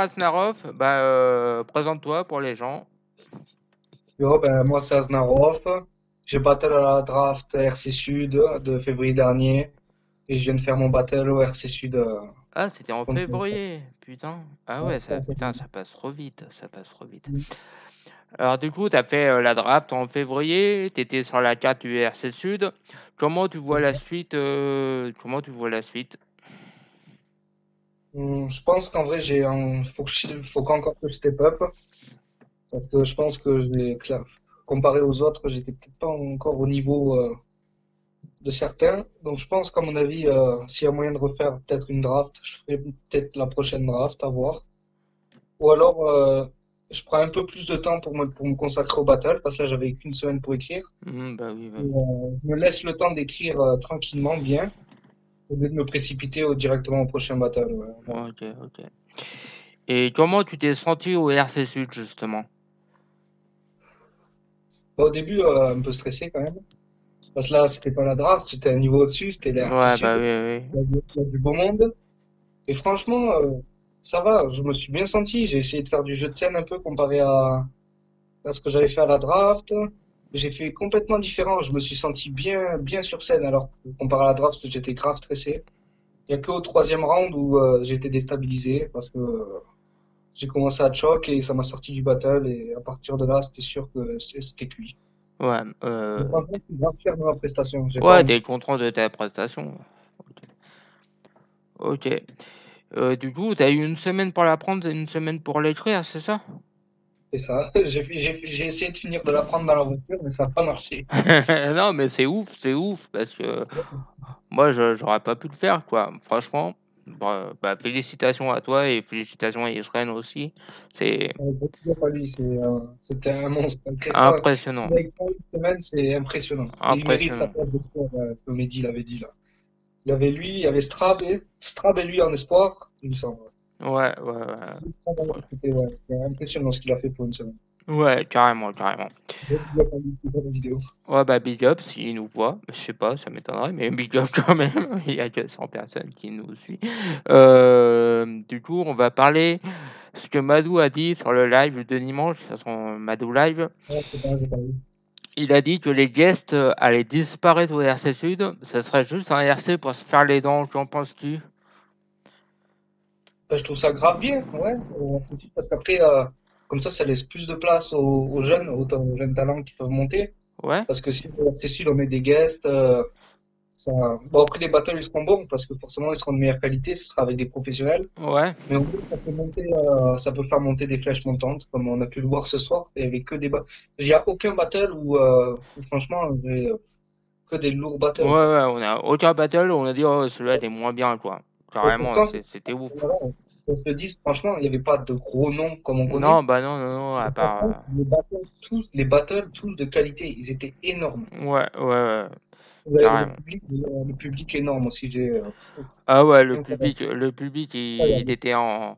Asnarov, présente-toi pour les gens. Yo, ben, moi, c'est Aznarov. J'ai battle à la draft RC Sud de février dernier et je viens de faire mon battle au RC Sud. Ah, c'était en Contre- février, putain. Ah ouais, ça, putain, ça passe trop vite, ça passe trop vite. Mm. Alors du coup, t'as fait la draft en février, t'étais sur la carte du RC Sud. Comment tu vois la suite Comment tu vois la suite? Je pense qu'en vrai, faut qu'encore que je step up parce que je pense que comparé aux autres, j'étais peut-être pas encore au niveau de certains. Donc, je pense qu'à mon avis, s'il y a moyen de refaire peut-être une draft, je ferai peut-être la prochaine draft à voir. Ou alors, je prends un peu plus de temps pour me consacrer au battle, parce que là, j'avais qu'une semaine pour écrire. Bah oui, bah Et, oui. je me laisse le temps d'écrire tranquillement, bien, au lieu de me précipiter directement au prochain battle. Ouais, voilà. Ok, ok. Et comment tu t'es senti au RC Sud, justement? Bah, au début, un peu stressé quand même. Parce que là, c'était pas la draft, c'était un niveau au-dessus, c'était les RC Ouais, bah Sud. oui, oui. Il y a du beau monde. Et franchement, ça va, je me suis bien senti. J'ai essayé de faire du jeu de scène un peu comparé à ce que j'avais fait à la draft. J'ai fait complètement différent. Je me suis senti bien, bien sur scène. Alors, comparé à la draft, j'étais grave stressé. Il y a qu'au troisième round où j'ai été déstabilisé parce que j'ai commencé à choc et ça m'a sorti du battle. Et à partir de là, c'était sûr que c'était cuit. Ouais, Mais franchement, je suis grave fier de ma prestation. J'ai pas ouais, honte. t'es content de ta prestation. Ok. Du coup, t'as eu une semaine pour l'apprendre et une semaine pour l'écrire, c'est ça? C'est ça. J'ai essayé de finir de l'apprendre dans la voiture, mais ça n'a pas marché. Non, mais c'est ouf, parce que moi, j'aurais pas pu le faire, quoi. Franchement, félicitations à toi et félicitations à Israël aussi. C'est C'était un monstre. Ce impressionnant, qu'il a fait en une semaine, c'est impressionnant. Et il mérite sa impressionnant. place d'espoir, comme Mehdi l'avait dit là. Il y avait lui, il y avait Strab et lui en espoir, il me semble. Ouais, ouais, ouais. C'était impressionnant ce qu'il a fait pour une semaine. Ouais, carrément, carrément. J'ai vu la vidéo. Ouais, bah, big up s'il nous voit. Je sais pas, ça m'étonnerait, mais big up quand même. Il y a que 100 personnes qui nous suivent. Du coup, on va parler ce que Madou a dit sur le live de dimanche, sur son Madou Live. Ouais, j'ai pas vu. Il a dit que les guests allaient disparaître au RC Sud. Ça serait juste un RC pour se faire les dents. Qu'en penses-tu? Je trouve ça grave bien, ouais, c'est sûr, parce qu'après, comme ça laisse plus de place aux jeunes, aux jeunes talents qui peuvent monter. Ouais? Parce que si c'est sûr, on met des guests, ça... Bon, après, les battles, ils seront bons, parce que forcément, ils seront de meilleure qualité, ce sera avec des professionnels. Ouais? Mais au moins, ça peut faire monter des flèches montantes, comme on a pu le voir ce soir. Il y avait que des Il n'y a aucun battle où franchement, j'ai que des lourds Ouais, battles, quoi. ouais, on a aucun battle, on a dit, oh, celui-là était moins bien, quoi. Et Carrément, pourtant, c'était ouf. on se dit, franchement, il n'y avait pas de gros noms comme on connaît. Non, bah non, non, non, à Et par contre, part. les battles, tous de qualité, ils étaient énormes. Ouais, ouais, ouais, Le carrément. public, le public énorme aussi, Ah ouais, incroyable. le public, il Incroyable. était en.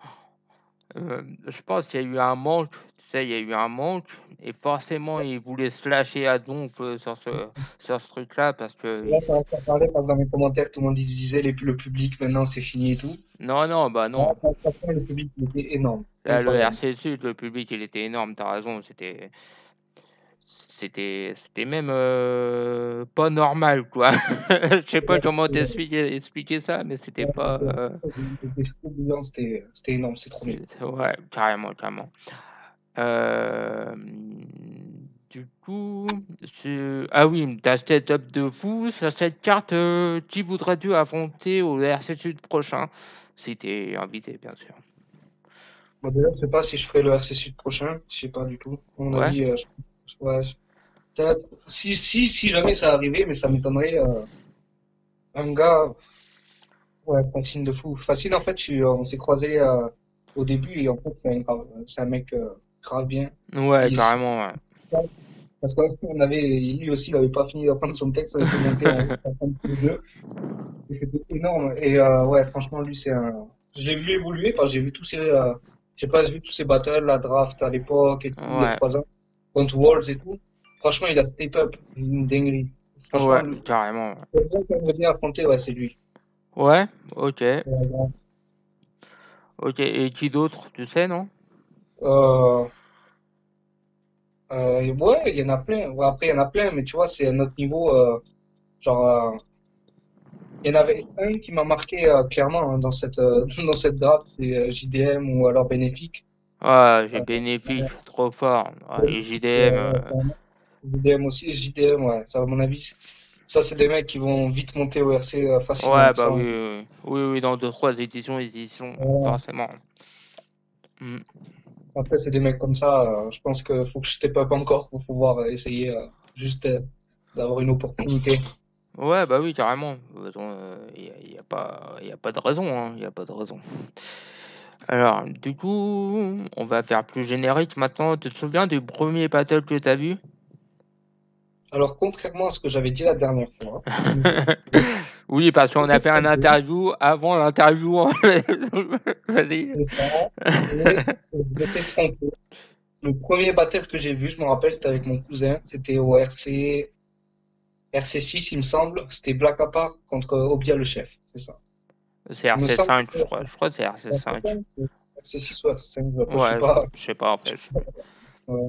Je pense qu'il y a eu un manque, tu sais, il y a eu un manque, et forcément, ils voulaient se lâcher à donf sur ce truc-là, parce que. Là, ça va faire parler parce que dans mes commentaires, tout le monde disait le public maintenant c'est fini et tout. Non, non, bah Là, non. franchement, le public il était énorme, Là, le incroyable. RC Sud, le public, il était énorme, t'as raison, c'était même pas normal, quoi. Je sais pas comment expliquer ça, mais c'était pas. C'était chaud bouillant, c'était énorme, c'est trop bien. Ouais, carrément, carrément. Euh, du coup, ah oui, t'as setup de fou. Sur cette carte, qui voudrais-tu affronter au RC Sud prochain? Si t'es invité, bien sûr. Bon, déjà, je sais pas si je ferai le RC Sud prochain, je sais pas du tout. À mon Ouais? avis, ouais, peut-être, si jamais ça arrivait, mais ça m'étonnerait, un gars, ouais, Facine de fou. Facine, en fait, on s'est croisés au début et en fait, c'est un mec grave bien. Ouais, Il est super. carrément, ouais. Parce qu'on avait, lui aussi, il avait pas fini d'apprendre son texte, on était monté en train de le jeu et c'était énorme. Et ouais, franchement, lui, je l'ai vu évoluer parce que j'ai pas vu tous ses battles, la draft à l'époque et tout, il y a Ouais, 3 ans, contre Worlds et tout. Franchement, il a step up, une dinguerie. Franchement, ouais, carrément. le gars qu'on aimerait bien affronter, ouais, c'est lui. Ouais, ok. Ok, et qui d'autre, tu sais, non? Euh, ouais, il y en a plein. Ouais, après, il y en a plein, mais tu vois, c'est à notre niveau. Genre, il y en avait un qui m'a marqué clairement hein, dans cette draft, c'est JDM ou alors Bénéfique. Ah, j'ai Euh, bénéfique, trop fort. Ah, et Bénéfique, JDM, JDM aussi, JDM, ouais, ça, à mon avis, ça, c'est des mecs qui vont vite monter au RC facilement. ouais, bah Sans, oui, oui, oui, oui, dans deux, trois éditions, voilà. forcément. Hmm. Après, c'est des mecs comme ça, je pense qu'il faut que je step up encore pour pouvoir essayer juste d'avoir une opportunité. Ouais, bah oui, carrément. De toute façon, y a pas de raison, hein, y a pas de raison. Alors, du coup, on va faire plus générique maintenant. Tu te souviens du premier battle que t'as vu? Alors, contrairement à ce que j'avais dit la dernière fois, Oui, parce qu'on a fait un interview avant l'interview. Vas-y. c'est ça, et je m'étais trompé. Le premier battle que j'ai vu, je me rappelle, c'était avec mon cousin, c'était au RC6, il me semble, c'était Black Apart contre Obia le chef, c'est ça. C'est Il me semble RC5, que je crois. Je crois que c'est RC5. c'est 6 ou c'est 5, après je suis Ouais, pas, je sais pas en fait.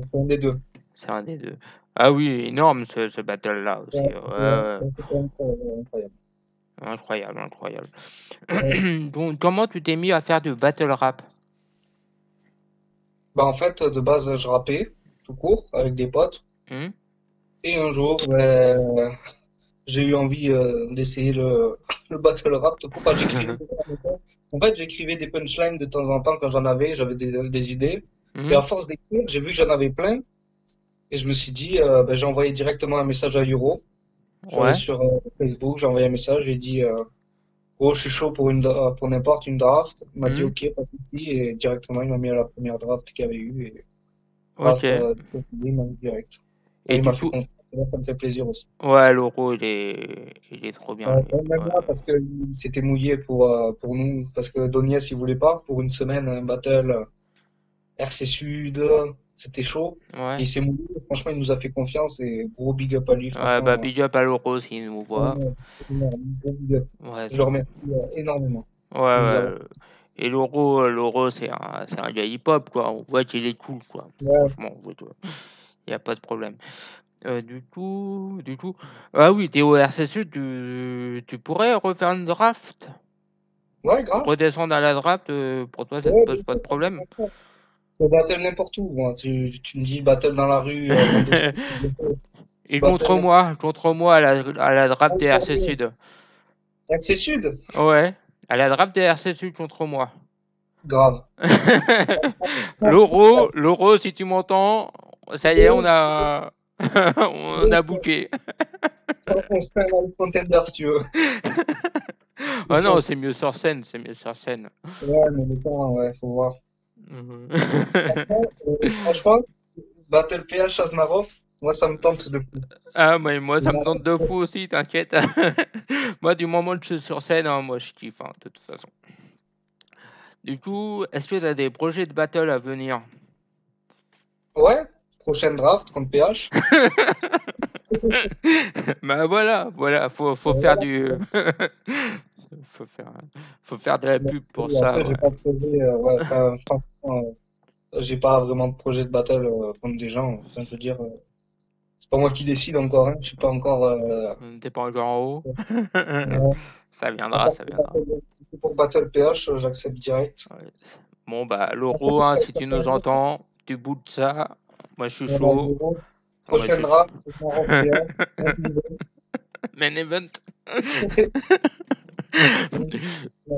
c'est un des deux. C'est un des deux. Ah oui, énorme ce battle-là aussi. Ouais, Ouais, ouais. c'était incroyable. Incroyable, incroyable. Ouais. Donc, comment tu t'es mis à faire du battle rap? Bah en fait, de base, je rappais, tout court, avec des potes. Hmm. Et un jour, ben, j'ai eu envie d'essayer le battle rap, tout court. Enfin, j'écrivais déjà en même temps. En fait, j'écrivais des punchlines de temps en temps quand j'en avais, j'avais des idées. Et Hmm. à force d'écrire, j'ai vu que j'en avais plein. Et je me suis dit, ben, j'ai envoyé directement un message à Euro. Je suis allé Ouais. sur Facebook, j'ai envoyé un message, j'ai dit, oh, je suis chaud pour pour n'importe une draft. Il m'a dit, Hmm. ok, pas de souci. Et directement, il m'a mis à la première draft qu'il y avait eu. Et Ok. draft, il m'a mis direct. Et Et il m'a du fait coup, confiance. Et là, ça me fait plaisir aussi. ouais, l'euro, il est trop bien, Ouais, lui. même Ouais. moi, parce que il s'était mouillé pour nous, parce que Donies, il voulait pas, pour une semaine, un battle RC Sud, c'était chaud. Et Ouais. il s'est mouillé, franchement, il nous a fait confiance et gros big up à lui, Ouais, bah, franchement. big up à l'euro s'il nous voit. Vraiment, énorme, gros big up. Ouais, Je le c'est remercie énormément. ouais, Il nous a... ouais. Et l'euro, c'est un gars hip-hop, quoi. On voit qu'il est cool, quoi. Ouais, Franchement, il y a pas de problème. Du coup, ah oui, t'es au RCSU, tu pourrais refaire une draft? ouais, grave. Redescendre à la draft, pour toi, ça te Ouais, pose bien pas de sûr, problème? je peux battle n'importe où. Moi. Tu me dis battle dans la rue, dans d'autres Et battle n'importe contre moi à la draft des RC où. Sud. RC Sud, Ouais, à la draft des RC Sud contre moi. grave. L'euro, si tu m'entends, ça y est, on a booké. On se fait un live contender si tu veux. Ah non, c'est mieux sur scène, c'est mieux sur scène. Ouais, mais le temps, ouais, faut voir. Mhm. Franchement, Battle PH Aznarov, moi ça me tente de fou. Ah, mais moi, ça me tente de fou aussi, t'inquiète. Moi, du moment que je suis sur scène, hein, moi, je kiffe, hein, de toute façon. Du coup, est-ce que tu as des projets de battle à venir? Ouais, prochaine draft contre PH. Bah voilà, voilà, faut faire Voilà. du, faut faire, faut faire de la Mais pub pour ça, après, j'ai ouais. pas de projet, ouais, enfin, franchement, j'ai pas vraiment de projet de battle contre des gens. Enfin, je veux dire, c'est pas moi qui décide encore, hein. Je suis pas encore. T'es pas encore en haut. Ouais. Ça À viendra, part ça que viendra. si c'est pour Battle PH, j'accepte direct. Ouais. Bon, bah, Après, Loro, hein, si ça tu fait un nous autre. entends, tu bootes ça. Moi, je suis Voilà, chaud. Euro. Moi, je Prochaine suis chaud. draft, Aznarov PH. Un niveau. Main event.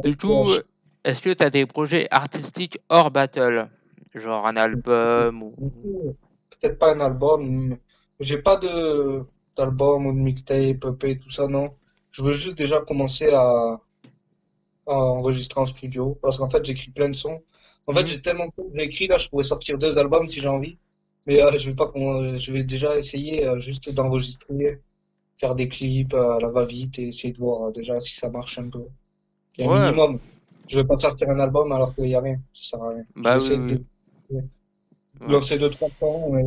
Du coup, PH. est-ce que tu as des projets artistiques hors battle? Genre un album ou... Peut-être pas un album. J'ai pas de d'album ou de mixtape, EP, tout ça, non. Je veux juste déjà commencer à enregistrer en studio. Parce qu'en fait, j'écris plein de sons. En fait, Hmm. j'ai tellement de sons que j'ai écrit, là, je pourrais sortir 2 albums si j'ai envie. Mais je vais pas je vais déjà essayer juste d'enregistrer, faire des clips à la va-vite et essayer de voir déjà si ça marche un peu. Il y a un Ouais, minimum. Je vais pas sortir un album alors qu'il y a rien. Ça sert à rien. Je bah vais oui, essayer de oui. Ouais, lancer 2, 3 sons, mais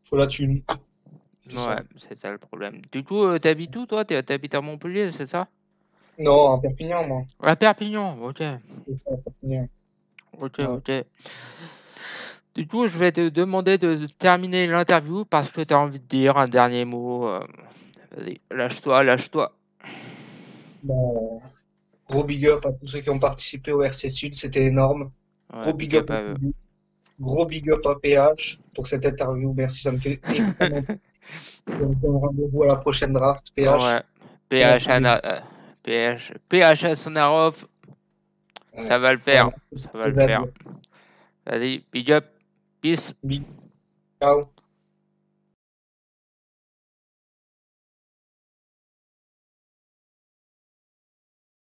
faut la thune. C'est ouais, ça. c'est ça le problème. Du coup, t'habites où, toi? T'habites à Montpellier, c'est ça? Non, en Perpignan, moi. À Perpignan, ok. C'est ça, à Perpignan. Ok, Ouais. ok. Du coup, je vais te demander de terminer l'interview parce que tu as envie de dire un dernier mot. Vas-y, lâche-toi, lâche-toi. Bon, gros big up à tous ceux qui ont participé au RC Sud, c'était énorme. Ouais, Gros big big up up au à eux. public. Gros big up à PH pour cette interview. Merci, ça me fait extrêmement plaisir. On se donne rendez-vous à la prochaine draft, PH. Ouais. PH, Merci des PH à Sonarov, ouais, ça va le faire. voilà, Ça va le c'est à faire. dire. Vas-y, big up. Peace. Big ciao.